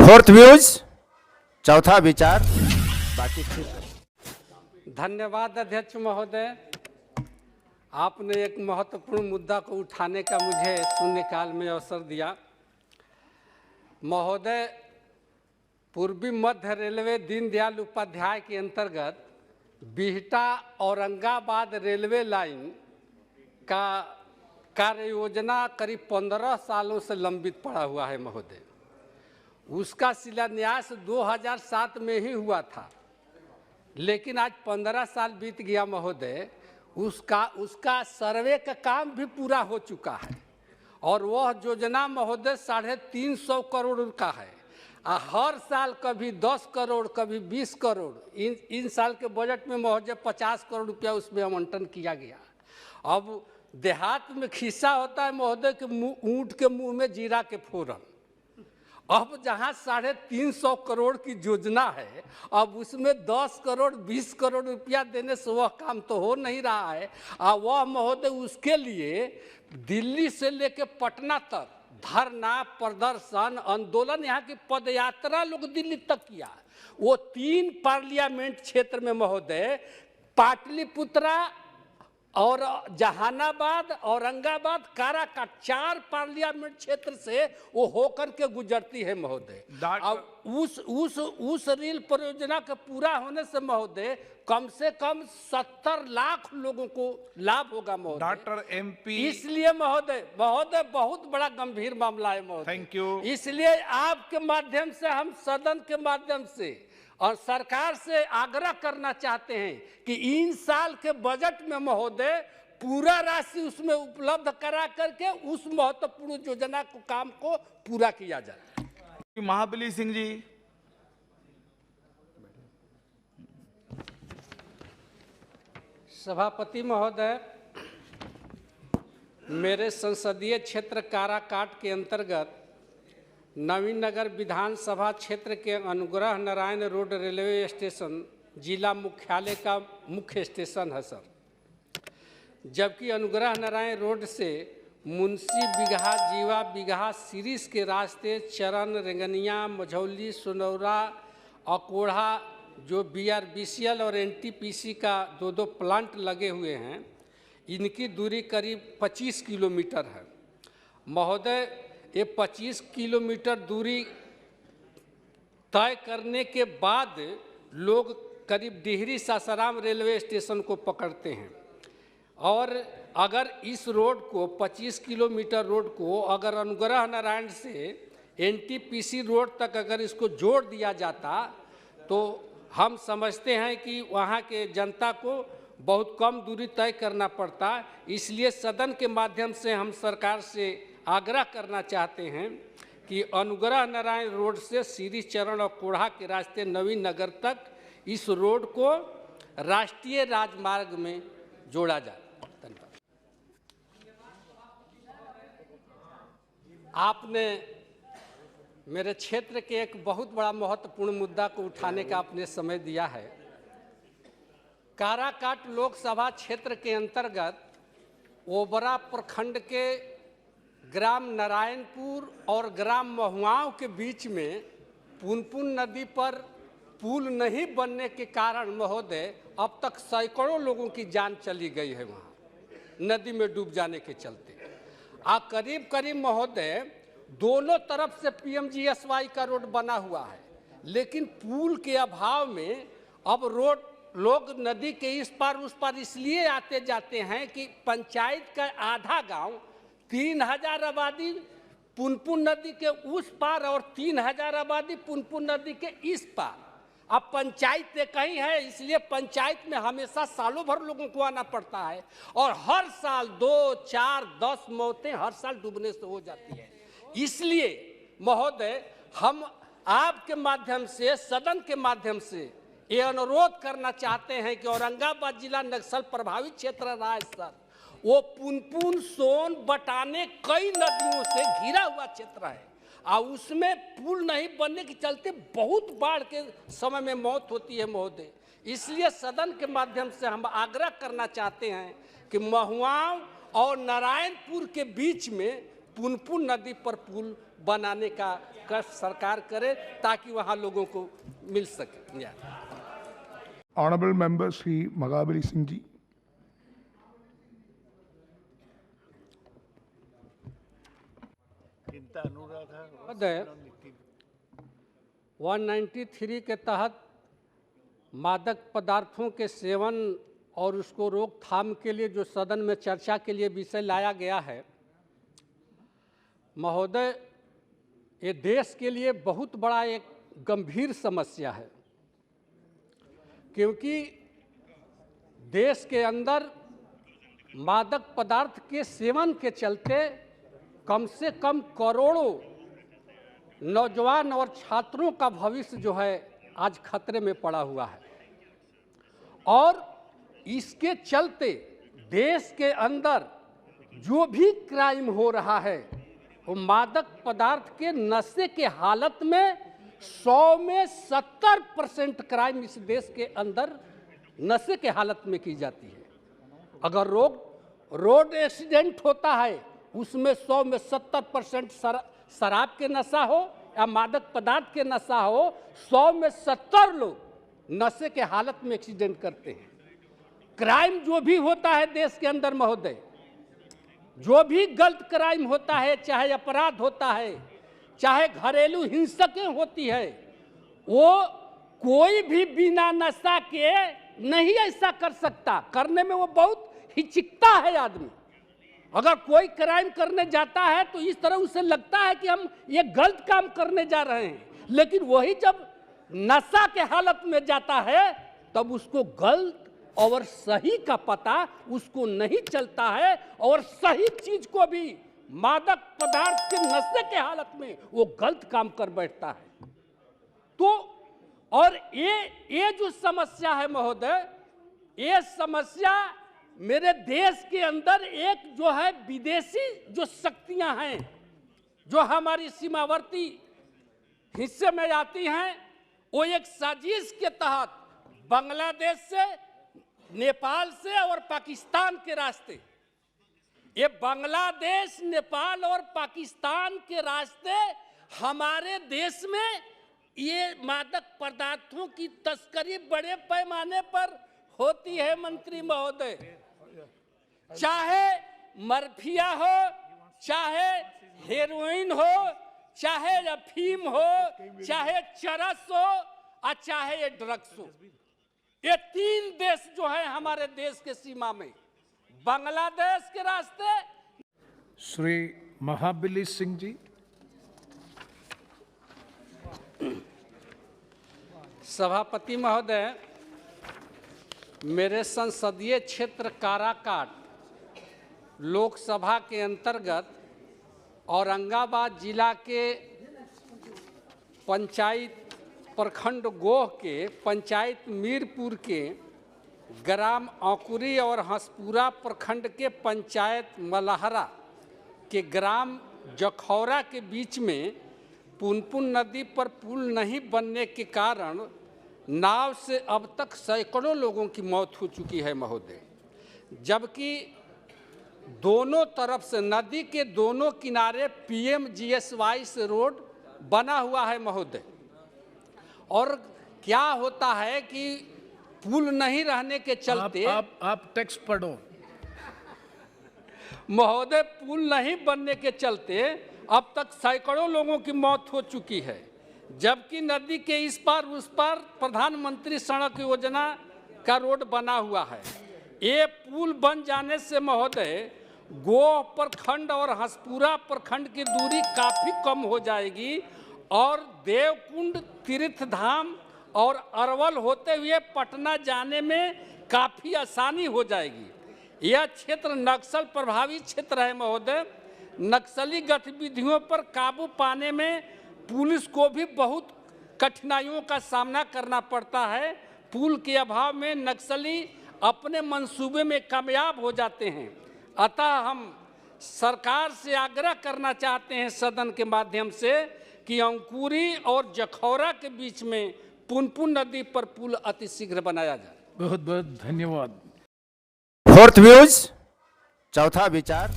Fourth views, चौथा विचार, बाकी ठीक। धन्यवाद अध्यक्ष महोदय, आपने एक महत्वपूर्ण मुद्दा को उठाने का मुझे शून्यकाल में अवसर दिया। महोदय, पूर्वी मध्य रेलवे दीनदयाल उपाध्याय के अंतर्गत बिहटा औरंगाबाद रेलवे लाइन का कार्य योजना करीब 15 सालों से लंबित पड़ा हुआ है महोदय। उसका शिलान्यास 2007 में ही हुआ था, लेकिन आज 15 साल बीत गया महोदय। उसका सर्वे का काम भी पूरा हो चुका है और वह योजना महोदय 350 करोड़ का है। हर साल कभी 10 करोड़ कभी 20 करोड़, इन साल के बजट में महोदय 50 करोड़ रुपया उसमें आवंटन किया गया। अब देहात में खिस्सा होता है महोदय कि ऊँट के मुंह में जीरा के फोरन। अब जहाँ 350 करोड़ की योजना है, अब उसमें 10 करोड़ 20 करोड़ रुपया देने से वह काम तो हो नहीं रहा है। वह महोदय उसके लिए दिल्ली से लेकर पटना तक धरना, प्रदर्शन, आंदोलन, यहाँ की पदयात्रा लोग दिल्ली तक किया। वो 3 पार्लियामेंट क्षेत्र में महोदय, पाटलिपुत्रा और जहानाबाद, औरंगाबाद, काराकाट, 4 पार्लियामेंट क्षेत्र से वो होकर के गुजरती है महोदय। अब उस रेल परियोजना के पूरा होने से महोदय कम से कम 70 लाख लोगों को लाभ होगा महोदय। डॉक्टर MP, इसलिए महोदय बहुत बड़ा गंभीर मामला है महोदय। Thank you. इसलिए आपके माध्यम से, हम सदन के माध्यम से और सरकार से आग्रह करना चाहते हैं कि इन साल के बजट में महोदय पूरा राशि उसमें उपलब्ध करा करके उस महत्वपूर्ण योजना को काम को पूरा किया जाए। महाबली सिंह जी। सभापति महोदय, मेरे संसदीय क्षेत्र काराकाट के अंतर्गत नवीन नगर विधानसभा क्षेत्र के Anugrah Narayan road railway station जिला मुख्यालय का मुख्य स्टेशन है सर। जबकि अनुग्रह नारायण रोड से मुंशी बिगहा, जीवा बिगहा, सीरीज के रास्ते चरण, रेंगनिया, मझौली, सोनौरा, अकोढ़ा, जो BRBCL और NTPC का 2 प्लांट लगे हुए हैं, इनकी दूरी करीब 25 किलोमीटर है महोदय। ये 25 किलोमीटर दूरी तय करने के बाद लोग करीब डिहरी सासाराम रेलवे स्टेशन को पकड़ते हैं। और अगर इस रोड को 25 किलोमीटर रोड को अगर अनुग्रह नारायण से NTPC रोड तक अगर इसको जोड़ दिया जाता तो हम समझते हैं कि वहाँ के जनता को बहुत कम दूरी तय करना पड़ता। इसलिए सदन के माध्यम से हम सरकार से आग्रह करना चाहते हैं कि अनुग्रह नारायण रोड से श्री चरण और कोढ़ा के रास्ते नवीन नगर तक इस रोड को राष्ट्रीय राजमार्ग में जोड़ा जाए। धन्यवाद। आपने मेरे क्षेत्र के एक बहुत बड़ा महत्वपूर्ण मुद्दा को उठाने का आपने समय दिया है। काराकाट लोकसभा क्षेत्र के अंतर्गत ओबरा प्रखंड के ग्राम नारायणपुर और ग्राम महुआओं के बीच में पुनपुन नदी पर पुल नहीं बनने के कारण महोदय अब तक सैकड़ों लोगों की जान चली गई है वहाँ नदी में डूब जाने के चलते। करीब करीब महोदय दोनों तरफ से PMGSY का रोड बना हुआ है, लेकिन पुल के अभाव में अब लोग नदी के इस पार उस पार इसलिए आते जाते हैं कि पंचायत का आधा गांव 3000 आबादी पुनपुन नदी के उस पार और 3000 आबादी पुनपुन नदी के इस पार। अब पंचायत कहीं है, इसलिए पंचायत में हमेशा सालों भर लोगों को आना पड़ता है और हर साल 2, 4, 10 मौतें हर साल डूबने से हो जाती है। इसलिए महोदय हम आपके माध्यम से, सदन के माध्यम से ये अनुरोध करना चाहते हैं कि औरंगाबाद जिला नक्सल प्रभावित क्षेत्र रहा है सर। वो पुनपुन, सोन, बटाने कई नदियों से घिरा हुआ क्षेत्र है और उसमें पुल नहीं बनने के चलते बहुत बाढ़ के समय में मौत होती है महोदय। इसलिए सदन के माध्यम से हम आग्रह करना चाहते हैं कि महुआओं और नारायणपुर के बीच में पुनपुन नदी पर पुल बनाने का कष्ट सरकार करे ताकि वहाँ लोगों को मिल सके न्याय। Honorable Member Sri Maghabali Singh ji. महोदय 193 के तहत मादक पदार्थों के सेवन और उसको रोकथाम के लिए जो सदन में चर्चा के लिए विषय लाया गया है, महोदय ये देश के लिए बहुत बड़ा एक गंभीर समस्या है, क्योंकि देश के अंदर मादक पदार्थ के सेवन के चलते कम से कम करोड़ों नौजवान और छात्रों का भविष्य जो है आज खतरे में पड़ा हुआ है। और इसके चलते देश के अंदर जो भी क्राइम हो रहा है वो मादक पदार्थ के नशे के हालत में 100 में 70% क्राइम इस देश के अंदर नशे के हालत में की जाती है। अगर रोड एक्सीडेंट होता है उसमें 100 में 70% शराब के नशा हो या मादक पदार्थ के नशा हो, 100 में 70 लोग नशे के हालत में एक्सीडेंट करते हैं। क्राइम जो भी होता है देश के अंदर महोदय, जो भी गलत क्राइम होता है, चाहे अपराध होता है, चाहे घरेलू हिंसकें होती है, वो कोई भी बिना नशा के नहीं ऐसा कर सकता। करने में वो बहुत हिचकता है आदमी। अगर कोई क्राइम करने जाता है तो इस तरह उसे लगता है कि हम ये गलत काम करने जा रहे हैं, लेकिन वही जब नशा के हालत में जाता है तब उसको गलत और सही का पता उसको नहीं चलता है, और सही चीज को भी मादक पदार्थ के नशे के हालत में वो गलत काम कर बैठता है। तो और ये जो समस्या है महोदय, ये समस्या मेरे देश के अंदर एक जो है विदेशी जो शक्तियां हैं जो हमारी सीमावर्ती हिस्से में आती हैं, वो एक साजिश के तहत बांग्लादेश से, नेपाल से और पाकिस्तान के रास्ते, ये बांग्लादेश, नेपाल और पाकिस्तान के रास्ते हमारे देश में ये मादक पदार्थों की तस्करी बड़े पैमाने पर होती है मंत्री महोदय। चाहे मर्फिया हो, चाहे हेरोइन हो, चाहे अफीम हो, चाहे चरस हो और चाहे ये ड्रग्स हो, ये तीन देश जो है हमारे देश के सीमा में, बांग्लादेश के रास्ते। Sri Mahabali Singh ji. सभापति महोदय, मेरे संसदीय क्षेत्र काराकाट लोकसभा के अंतर्गत औरंगाबाद जिला के पंचायत प्रखंड गोह के पंचायत मीरपुर के ग्राम औकुरी और हंसपुरा प्रखंड के पंचायत मलहरा के ग्राम जखौरा के बीच में पुनपुन नदी पर पुल नहीं बनने के कारण नाव से अब तक सैकड़ों लोगों की मौत हो चुकी है महोदय, जबकि दोनों तरफ से नदी के दोनों किनारे PMGSY से रोड बना हुआ है महोदय। और क्या होता है कि पुल नहीं रहने के चलते आप टेक्स्ट पढ़ो महोदय, पुल नहीं बनने के चलते अब तक सैकड़ों लोगों की मौत हो चुकी है, जबकि नदी के इस पार उस पार प्रधानमंत्री सड़क योजना का रोड बना हुआ है। ये पुल बन जाने से महोदय गोह प्रखंड और हंसपुरा प्रखंड की दूरी काफ़ी कम हो जाएगी और देवकुंड तीर्थ धाम और अरवल होते हुए पटना जाने में काफ़ी आसानी हो जाएगी। यह क्षेत्र नक्सल प्रभावित क्षेत्र है महोदय। नक्सली गतिविधियों पर काबू पाने में पुलिस को भी बहुत कठिनाइयों का सामना करना पड़ता है। पुल के अभाव में नक्सली अपने मंसूबे में कामयाब हो जाते हैं। अतः हम सरकार से आग्रह करना चाहते हैं सदन के माध्यम से कि अंकुरी और जखौरा के बीच में पुनपुन नदी पर पुल अतिशीघ्र बनाया जाए। बहुत बहुत धन्यवाद। फोर्थ व्यूज, चौथा विचार।